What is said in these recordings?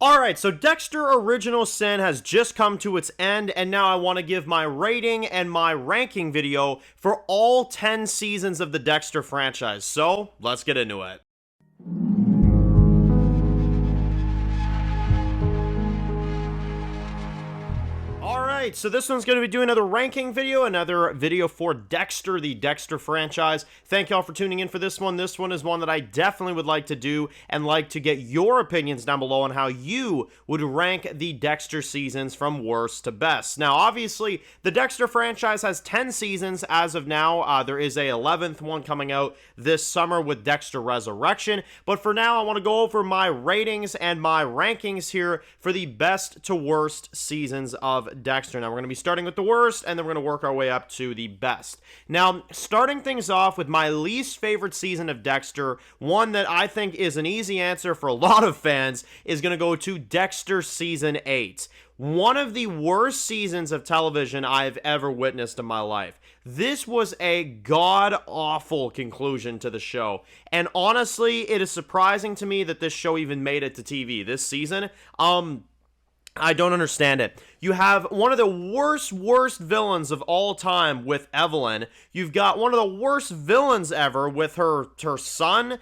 Alright, so Dexter Original Sin has just come to its end, and now I want to give my rating and my ranking video for all 10 seasons of the Dexter franchise. So, let's get into it. Alright, so this one's going to be doing another ranking video, another video for Dexter, the Dexter franchise. Thank y'all for tuning in for this one. This one is one that I definitely would like to do and like to get your opinions down below on how you would rank the Dexter seasons from worst to best. Now, obviously, the Dexter franchise has 10 seasons as of now. There is a 11th one coming out this summer with Dexter Resurrection. But for now, I want to go over my ratings and my rankings here for the best to worst seasons of Dexter. Now, we're going to be starting with the worst, and then we're going to work our way up to the best. Now, starting things off with my least favorite season of Dexter, one that I think is an easy answer for a lot of fans, is going to go to Dexter Season 8. One of the worst seasons of television I've ever witnessed in my life. This was a god-awful conclusion to the show, and honestly, it is surprising to me that this show even made it to TV this season. I don't understand it. You have one of the worst villains of all time with Evelyn. You've got one of the worst villains ever with her son.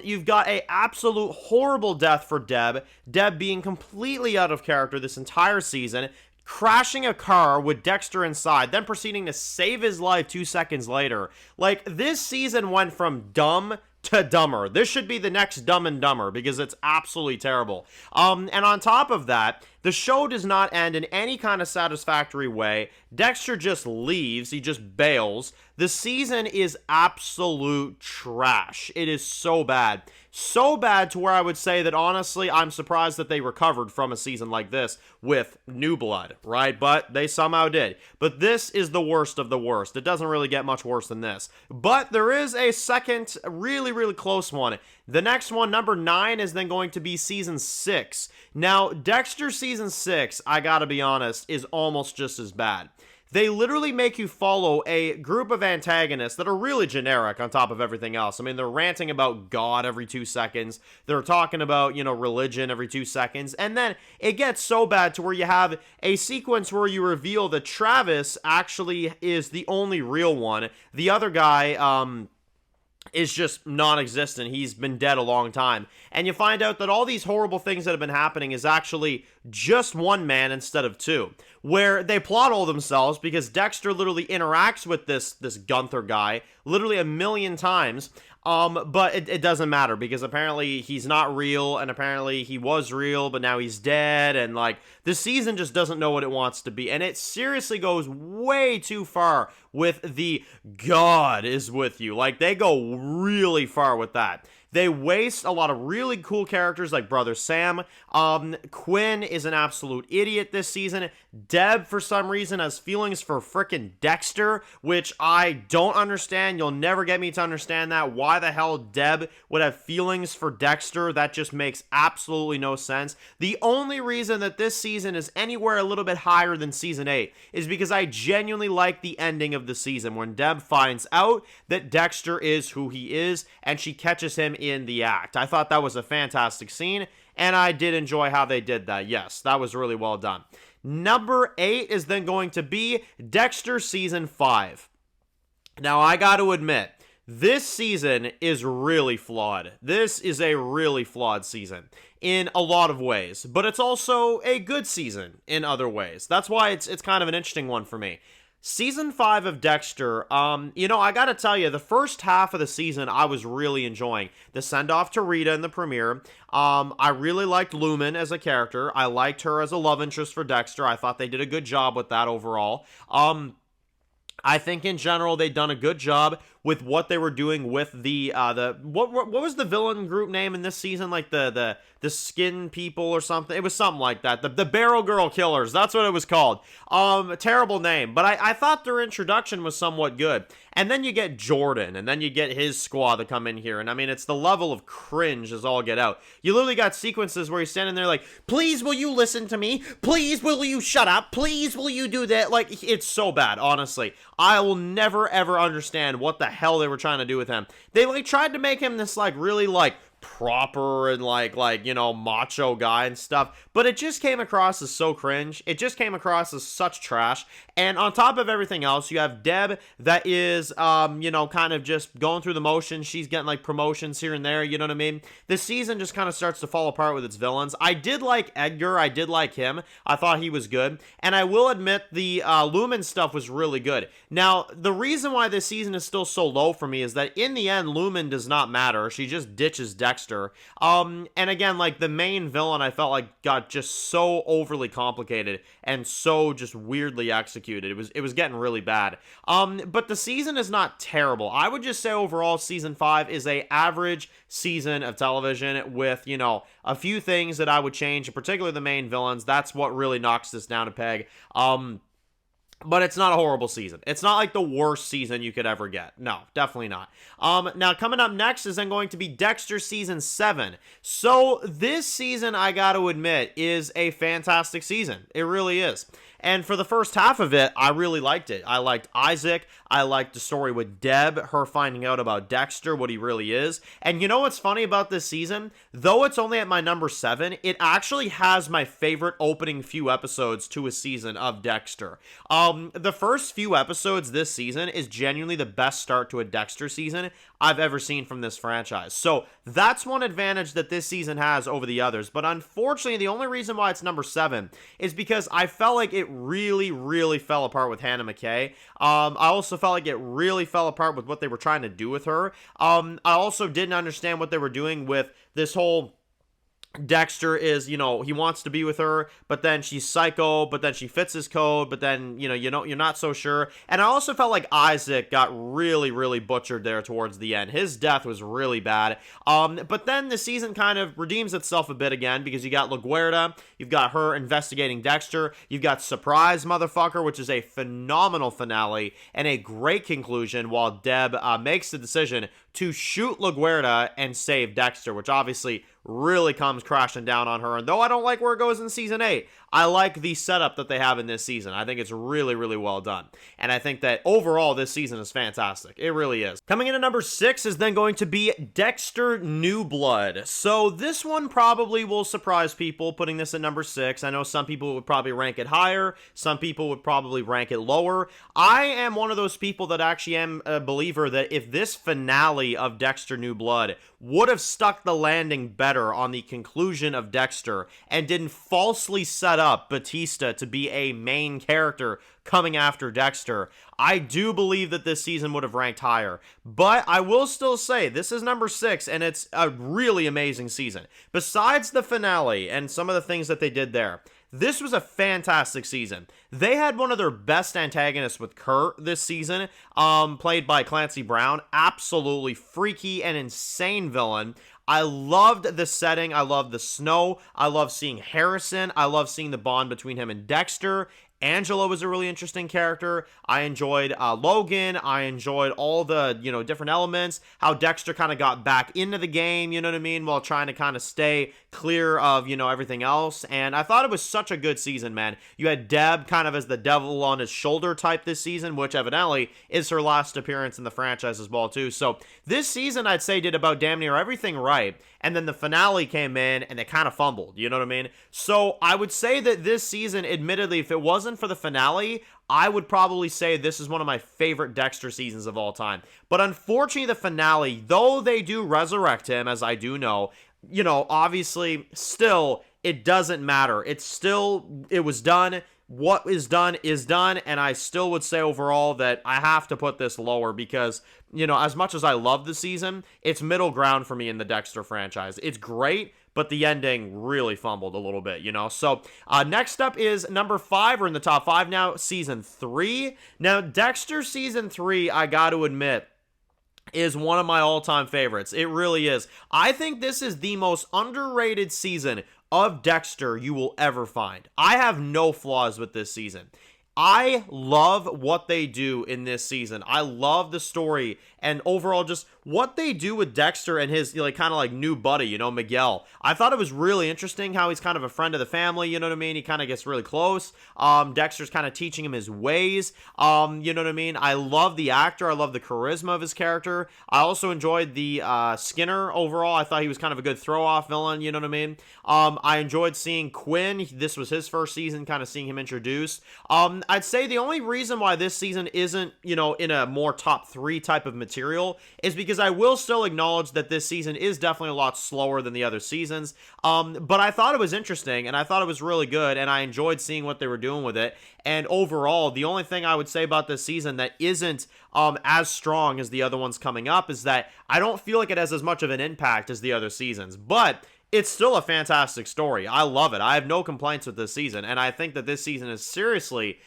You've got a absolute horrible death for Deb. Deb being completely out of character this entire season, crashing a car with Dexter inside, then proceeding to save his life 2 seconds later. Like, this season went from dumb to dumber. This should be the next Dumb and Dumber because it's absolutely terrible. And on top of that, the show does not end in any kind of satisfactory way. Dexter just leaves. He just bails. The season is absolute trash. It is so bad. So bad to where I would say that, honestly, I'm surprised that they recovered from a season like this with New Blood, right? But they somehow did. But this is the worst of the worst. It doesn't really get much worse than this. But there is a second really close one. The next one, number 9, is then going to be Season 6. Now, Dexter Season 6, I gotta be honest, is almost just as bad. They literally make you follow a group of antagonists that are really generic on top of everything else. I mean, they're ranting about God every 2 seconds. They're talking about, religion every 2 seconds. And then it gets so bad to where you have a sequence where you reveal that Travis actually is the only real one. The other guy, is just non-existent. He's been dead a long time. And you find out that all these horrible things that have been happening is actually just one man instead of two. Where they plot all themselves because Dexter literally interacts with this Gunther guy literally a million times. But it doesn't matter because apparently he's not real, and apparently he was real, but now he's dead, and like, the season just doesn't know what it wants to be, and it seriously goes way too far with the God is with you. Like, they go really far with that. They waste a lot of really cool characters like Brother Sam. Quinn is an absolute idiot this season. Deb, for some reason, has feelings for frickin' Dexter, which I don't understand. You'll never get me to understand that. Why the hell Deb would have feelings for Dexter? That just makes absolutely no sense. The only reason that this season is anywhere a little bit higher than Season 8 is because I genuinely like the ending of the season when Deb finds out that Dexter is who he is and she catches him in the act. I thought that was a fantastic scene, and I did enjoy how they did that. Yes, that was really well done. Number 8 is then going to be Dexter Season 5. Now, I got to admit, this season is really flawed. This is a really flawed season in a lot of ways, but it's also a good season in other ways. That's why it's kind of an interesting one for me. Season 5 of Dexter, I gotta tell you, the first half of the season I was really enjoying. The send-off to Rita in the premiere. I really liked Lumen as a character. I liked her as a love interest for Dexter. I thought they did a good job with that overall. I think in general they've done a good job with what they were doing with the what was the villain group name in this season? Like the skin people or something. It was something like that. The Barrel Girl Killers. That's what it was called. A terrible name, but I thought their introduction was somewhat good. And then you get Jordan, and then you get his squad to come in here, and I mean, it's the level of cringe as all get out. You literally got sequences where he's standing there like, please will you listen to me? Please will you shut up? Please will you do that? Like, it's so bad, honestly. I will never ever understand what the hell they were trying to do with him. They like tried to make him this like really like proper and like, you know, macho guy and stuff, but it just came across as so cringe. It just came across as such trash. And on top of everything else, you have Deb that is, you know, kind of just going through the motions. She's getting like promotions here and there, you know what I mean? The season just kind of starts to fall apart with its villains. I did like Edgar. I did like him. I thought he was good. And I will admit the Lumen stuff was really good. Now, the reason why this season is still so low for me is that in the end, Lumen does not matter. She just ditches Dexter. And again, like the main villain, I felt like got just so overly complicated and so just weirdly executed. It was getting really bad. But the season is not terrible. I would just say overall, season 5 is a average season of television with, you know, a few things that I would change, particularly the main villains. That's what really knocks this down a peg. But it's not a horrible season. It's not like the worst season you could ever get. No, definitely not. Now, coming up next is then going to be Dexter Season 7. So, this season, I gotta admit, is a fantastic season. It really is. And for the first half of it, I really liked it. I liked Isaac. I liked the story with Deb, her finding out about Dexter, what he really is. And you know what's funny about this season? Though it's only at my number 7, it actually has my favorite opening few episodes to a season of Dexter. The first few episodes this season is genuinely the best start to a Dexter season I've ever seen from this franchise. So that's one advantage that this season has over the others. But unfortunately, the only reason why it's number 7 is because I felt like it really, really fell apart with Hannah McKay. I also felt like it really fell apart with what they were trying to do with her. I also didn't understand what they were doing with this whole Dexter is, you know, he wants to be with her, but then she's psycho, but then she fits his code, but then, you know, you're not so sure. And I also felt like Isaac got really, really butchered there towards the end. His death was really bad. But then the season kind of redeems itself a bit again because you got LaGuerta, you've got her investigating Dexter, you've got Surprise Motherfucker, which is a phenomenal finale and a great conclusion while Deb makes the decision to shoot LaGuerta and save Dexter, which obviously really comes crashing down on her. And though I don't like where it goes in season 8, I like the setup that they have in this season. I think it's really, really well done. And I think that overall, this season is fantastic. It really is. Coming in at number 6 is then going to be Dexter New Blood. So this one probably will surprise people, putting this at number 6. I know some people would probably rank it higher. Some people would probably rank it lower. I am one of those people that actually am a believer that if this finale of Dexter New Blood would have stuck the landing better on the conclusion of Dexter and didn't falsely set up Batista to be a main character coming after Dexter, I do believe that this season would have ranked higher. But I will still say this is number 6 and it's a really amazing season. Besides the finale and some of the things that they did there, this was a fantastic season. They had one of their best antagonists with Kurt this season, played by Clancy Brown. Absolutely freaky and insane villain. I loved the setting. I loved the snow. I love seeing Harrison. I love seeing the bond between him and Dexter. Angela was a really interesting character. I enjoyed Logan. I enjoyed all the, you know, different elements. How Dexter kind of got back into the game, you know what I mean, while trying to kind of stay clear of, you know, everything else. And I thought it was such a good season, man. You had Deb kind of as the devil on his shoulder type this season, which evidently is her last appearance in the franchise as well, too. So this season, I'd say, did about damn near everything right. And then the finale came in and they kind of fumbled, you know what I mean? So I would say that this season, admittedly, if it wasn't for the finale, I would probably say this is one of my favorite Dexter seasons of all time. But unfortunately, the finale, though they do resurrect him, as I do know, you know, obviously, still, it doesn't matter. It was done. What is done, and I still would say overall that I have to put this lower because, you know, as much as I love the season, it's middle ground for me in the Dexter franchise. It's great, but the ending really fumbled a little bit, you know? So, next up is number 5, we're in the top 5 now, Season 3. Now, Dexter Season 3, I gotta admit, is one of my all-time favorites. It really is. I think this is the most underrated season of Dexter you will ever find. I have no flaws with this season. I love what they do in this season. I love the story and overall just what they do with Dexter and his, like, kind of like new buddy, you know, Miguel. I thought it was really interesting how he's kind of a friend of the family, you know what I mean? He kind of gets really close. Dexter's kind of teaching him his ways. You know what I mean? I love the actor. I love the charisma of his character. I also enjoyed the Skinner overall. I thought he was kind of a good throw-off villain, you know what I mean? I enjoyed seeing Quinn. This was his first season, kind of seeing him introduced. I'd say the only reason why this season isn't, you know, in a more top 3 type of material is because I will still acknowledge that this season is definitely a lot slower than the other seasons. But I thought it was interesting, and I thought it was really good, and I enjoyed seeing what they were doing with it. And overall, the only thing I would say about this season that isn't as strong as the other ones coming up is that I don't feel like it has as much of an impact as the other seasons. But it's still a fantastic story. I love it. I have no complaints with this season, and I think that this season is seriously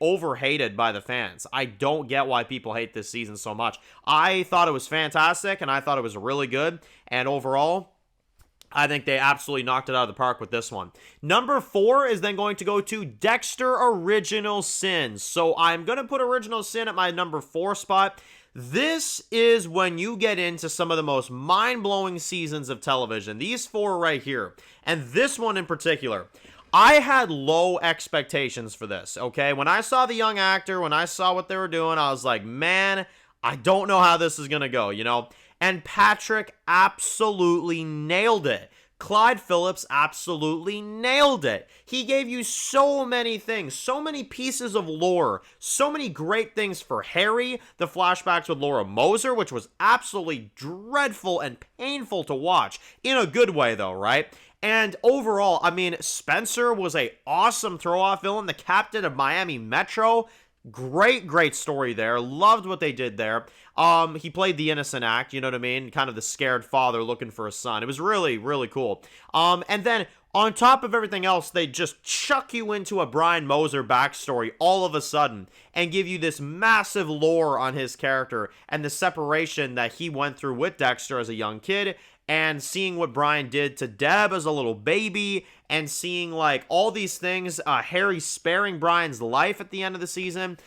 overhated by the fans. I don't get why people hate this season so much. I thought it was fantastic, and I thought it was really good, and overall, I think they absolutely knocked it out of the park with this one. Number 4 is then going to go to Dexter Original Sin. So I'm going to put Original Sin at my number 4 spot. This is when you get into some of the most mind-blowing seasons of television. These 4 right here, and this one in particular. I had low expectations for this, okay? When I saw the young actor, when I saw what they were doing, I was like, man, I don't know how this is going to go, you know? And Patrick absolutely nailed it. Clyde Phillips absolutely nailed it. He gave you so many things, so many pieces of lore, so many great things for Harry, the flashbacks with Laura Moser, which was absolutely dreadful and painful to watch, in a good way though, right? And overall, I mean, Spencer was a awesome throw-off villain, the captain of Miami Metro. Great story there. Loved what they did there. He played the innocent act, you know what I mean? Kind of the scared father looking for a son. It was really cool. And then on top of everything else, they just chuck you into a Brian Moser backstory all of a sudden and give you this massive lore on his character and the separation that he went through with Dexter as a young kid, and seeing what Brian did to Deb as a little baby, and seeing like all these things, Harry sparing Brian's life at the end of the season,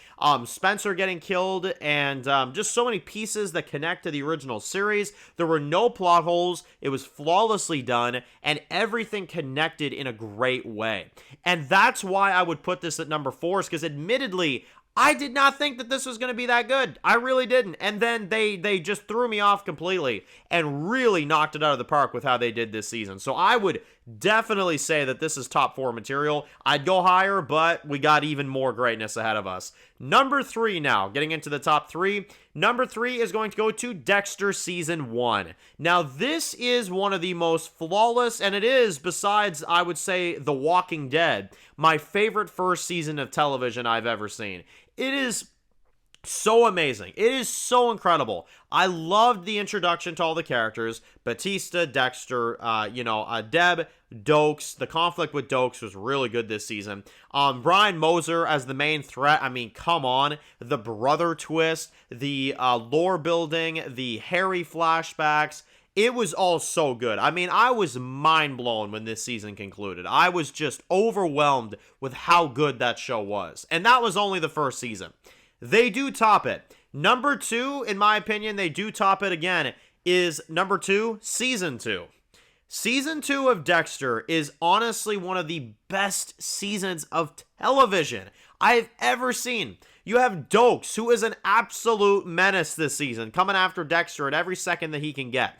Spencer getting killed, and just so many pieces that connect to the original series. There were no plot holes, it was flawlessly done, and everything connected in a great way. And that's why I would put this at number 4, is because admittedly, I did not think that this was going to be that good. I really didn't. And then they just threw me off completely and really knocked it out of the park with how they did this season. So I would definitely say that this is top 4 material. I'd go higher, but we got even more greatness ahead of us. Number 3 now, getting into the top 3. Number 3 is going to go to Dexter Season 1. Now, this is one of the most flawless, and it is, besides, I would say, The Walking Dead, my favorite first season of television I've ever seen. It is so amazing. It is so incredible. I loved the introduction to all the characters. Batista, Dexter, Deb, Dokes. The conflict with Dokes was really good this season. Brian Moser as the main threat. I mean, come on. The brother twist, the lore building, the Harry flashbacks. It was all so good. I mean, I was mind blown when this season concluded. I was just overwhelmed with how good that show was. And that was only the first season. They do top it. Number 2, in my opinion, they do top it again, is number 2, Season 2. Season 2 of Dexter is honestly one of the best seasons of television I've ever seen. You have Dokes, who is an absolute menace this season, coming after Dexter at every second that he can get.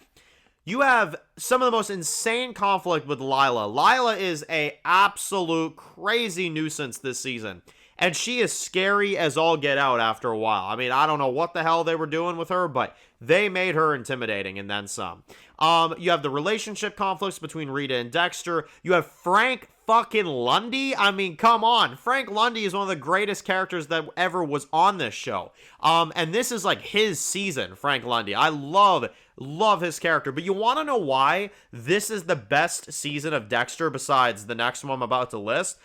You have some of the most insane conflict with Lila. Lila is a absolute crazy nuisance this season. And she is scary as all get out after a while. I mean, I don't know what the hell they were doing with her, but they made her intimidating and then some. You have the relationship conflicts between Rita and Dexter. You have Frank fucking Lundy. I mean, come on. Frank Lundy is one of the greatest characters that ever was on this show. And this is like his season, Frank Lundy. I love his character. But you want to know why this is the best season of Dexter besides the next one I'm about to list?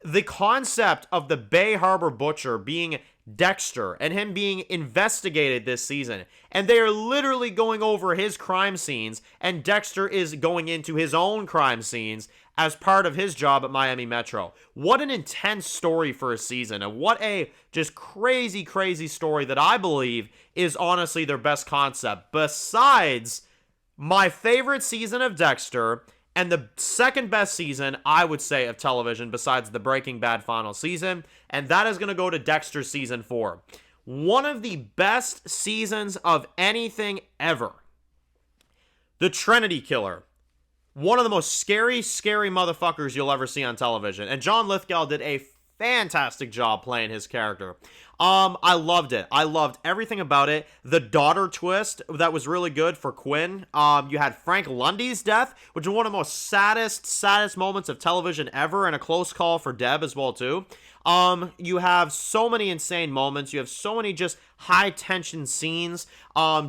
The concept of the Bay Harbor Butcher being Dexter and him being investigated this season, and they are literally going over his crime scenes, and Dexter is going into his own crime scenes, as part of his job at Miami Metro. What an intense story for a season, and what a just crazy, crazy story that I believe is honestly their best concept. Besides my favorite season of Dexter, and the second best season, I would say, of television besides the Breaking Bad final season, and that is going to go to Dexter Season 4. One of the best seasons of anything ever. The Trinity Killer. One of the most scary, scary motherfuckers you'll ever see on television. And John Lithgow did a fantastic job playing his character. I loved it. I loved everything about it. The daughter twist, that was really good for Quinn. You had Frank Lundy's death, which is one of the most saddest moments of television ever, and a close call for Deb as well, too. You have so many insane moments. You have so many just high-tension scenes.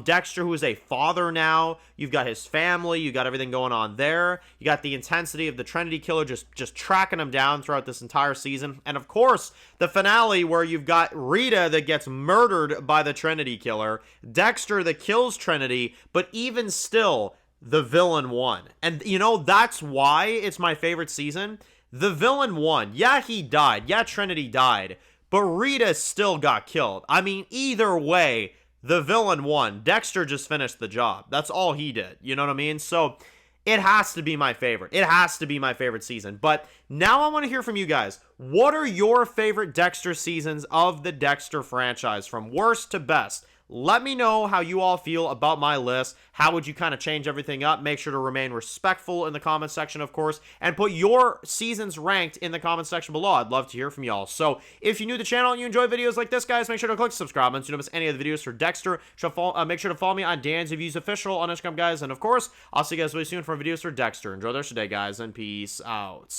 Dexter, who is a father now. You've got his family. You got everything going on there. You got the intensity of the Trinity Killer just tracking him down throughout this entire season. And, of course, the finale where you've got Rita that gets murdered by the Trinity Killer. Dexter that kills Trinity. But even still, the villain won. And, you know, that's why it's my favorite season. The villain won. Yeah, he died. Yeah, Trinity died. But Rita still got killed. I mean, either way, the villain won. Dexter just finished the job. That's all he did. You know what I mean? So, it has to be my favorite. It has to be my favorite season. But now I want to hear from you guys. What are your favorite Dexter seasons of the Dexter franchise, from worst to best? Let me know how you all feel about my list. How would you kind of change everything up? Make sure to remain respectful in the comment section, of course, and put your seasons ranked in the comment section below. I'd love to hear from y'all. So if you're new to the channel and you enjoy videos like this, guys, make sure to click subscribe so you don't miss any of the videos for Dexter. Make sure to follow me on Dan's Reviews Official on Instagram, guys. And of course, I'll see you guys really soon for videos for Dexter. Enjoy the rest of your day, guys, and peace out.